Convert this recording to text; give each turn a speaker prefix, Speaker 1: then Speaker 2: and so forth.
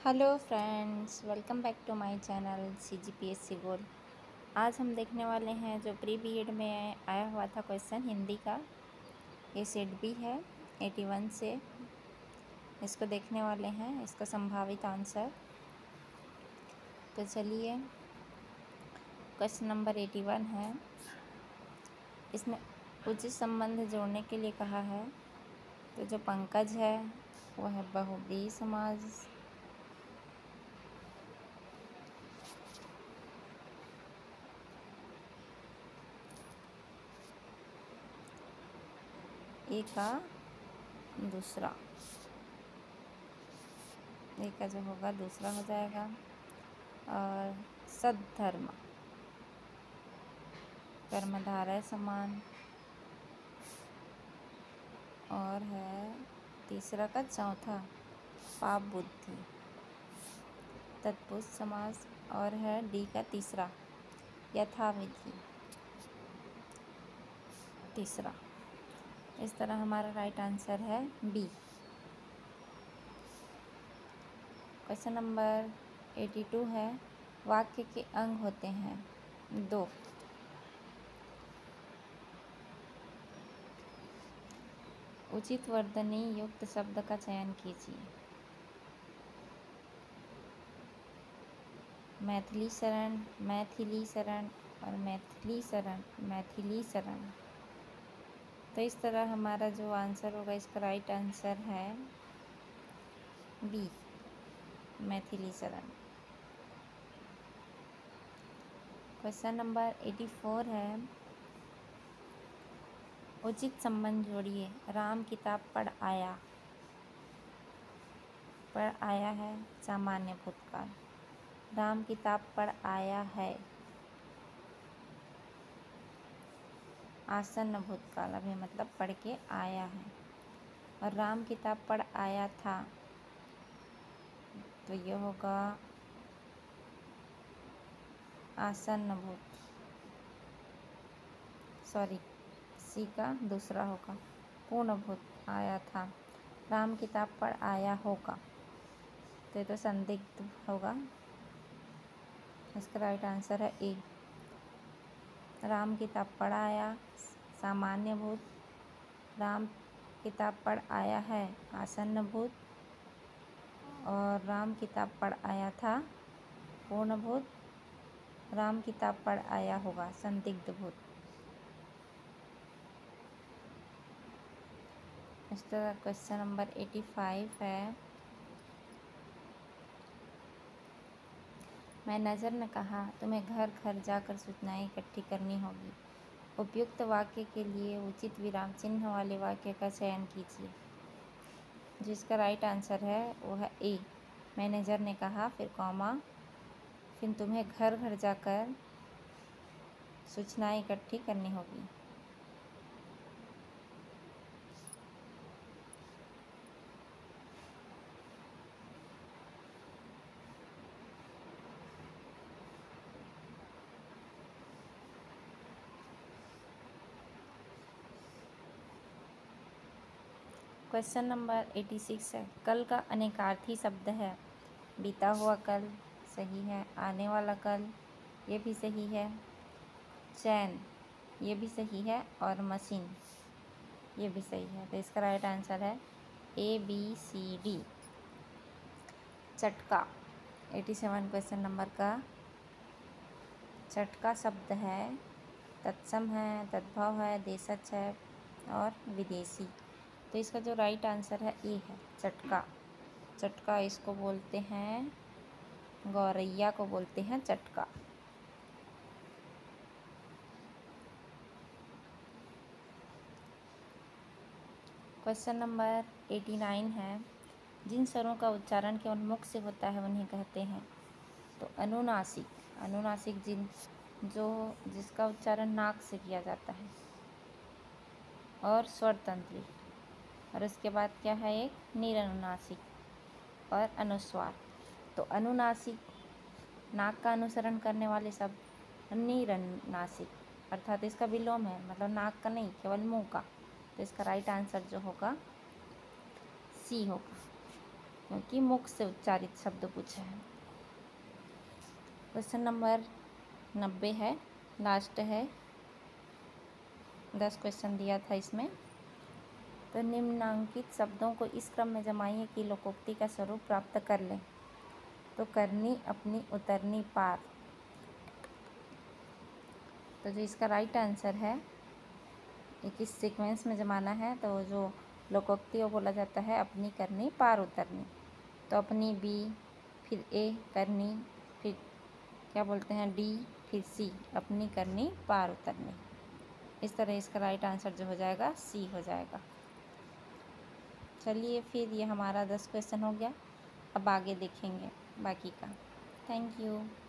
Speaker 1: Hello friends, welcome back to my channel CGPSC gold. आज हम देखने वाले हैं जो प्री बीएड में आया हुआ था क्वेश्चन हिंदी का। ये सेट बी है 81 से। इसको देखने वाले हैं, इसका संभावित आंसर। तो चलिए, क्वेश्चन नंबर 81 है। इसमें उचित संबंध जोड़ने के लिए कहा है। तो जो पंकज है वो है बहुब्रीहि समाज। ए का दूसरा, ए का जो होगा दूसरा हो जाएगा। और सद्धर्म, कर्मधारय समान। और है तीसरा का चौथा, पाप बुद्धि, तत्पुरुष समास। और है डी का तीसरा, यथाविधि, तीसरा। इस तरह हमारा राइट आंसर है बी। क्वेश्चन नंबर 82 है। वाक्य के अंग होते हैं दो। उचित वर्तनी युक्त शब्द का चयन कीजिए। मैथिली शरण, मैथिली शरण और मैथिली शरण, मैथिली शरण। तो इस तरह हमारा जो आंसर होगा, इसका राइट आंसर है B, Maithili Sharan. Question number 84 है। उचित संबंध जोड़िए। राम किताब पढ़ आया। पढ़ आया है सामान्य भूतकाल। राम किताब पढ़ आया है आसन्न भूतकाल, अभी मतलब पढ़ के आया है। और राम किताब पढ़ आया था, तो ये होगा आसन्न भूत, सॉरी, सी का दूसरा होगा पूर्ण भूत आया था। राम किताब पढ़ आया होगा, तो ये तो संदिग्ध होगा। इसका राइट आंसर है ए, राम किताब पढ़ आया सामान्य भूत। राम किताब पढ़ आया है आसन्न भूत। और राम किताब पढ़ आया था पूर्ण भूत। राम किताब पढ़ आया होगा संदिग्ध भूत। इस तरह क्वेश्चन नंबर 85 है। मैनेजर ने कहा तुम्हें घर घर जाकर सूचनाएं इकट्ठी करनी होगी। उपयुक्त वाक्य के लिए उचित विराम चिन्ह वाले वाक्य का चयन कीजिए। जिसका राइट आंसर है वो है ए, मैनेजर ने कहा, फिर कॉमा, फिर तुम्हें घर घर जाकर सूचनाएं इकट्ठी करनी होगी। क्वेश्चन नंबर 86 है। कल का अनेकार्थी शब्द है। बीता हुआ कल सही है, आने वाला कल ये भी सही है, चैन ये भी सही है, और मशीन ये भी सही है। तो इसका राइट आंसर है ABCD। चटका 87 क्वेश्चन नंबर का चटका शब्द है, तत्सम है, तद्भव है, देशज है और विदेशी। तो इसका जो राइट आंसर है ए है, चटका। चटका इसको बोलते हैं, गौरैया को बोलते हैं चटका। क्वेश्चन नंबर 89 है। जिन स्वरों का उच्चारण केवल मुख से होता है उन्हें कहते हैं। तो अनुनासिक, अनुनासिक जिसका उच्चारण नाक से किया जाता है। और स्वरतंत्री, और उसके बाद क्या है, एक निरनुनासिक और अनुस्वार। तो अनुनासिक नाक का अनुसरण करने वाले शब्द निरनुनासिक, अर्थात इसका विलोम है, मतलब नाक का नहीं, केवल मुंह का। तो इसका राइट आंसर जो होगा सी होगा। क्योंकि मुख से उच्चारित शब्द पूछा है। क्वेश्चन नंबर 90 है, लास्ट है, 10 क्वेश्चन दिया था इसमें। तो निम्नांकित शब्दों को इस क्रम में जमाइए कि लोकोक्ति का स्वरूप प्राप्त कर लें। तो करनी, अपनी, उतरनी, पार। तो जो इसका राइट आंसर है, एक इस सीक्वेंस में जमाना है, तो जो लोकोक्ति वो बोला जाता है अपनी, करनी, पार, उतरनी। तो अपनी बी, फिर ए, करनी, फिर क्या बोलते हैं डी, फिर सी, अपनी, करनी, पार, उतरनी। इस तरह इसका राइट आंसर जो हो जाएगा सी हो जाएगा। चलिए फिर ये हमारा 10 क्वेश्चन हो गया। अब आगे देखेंगे बाकी का। Thank you.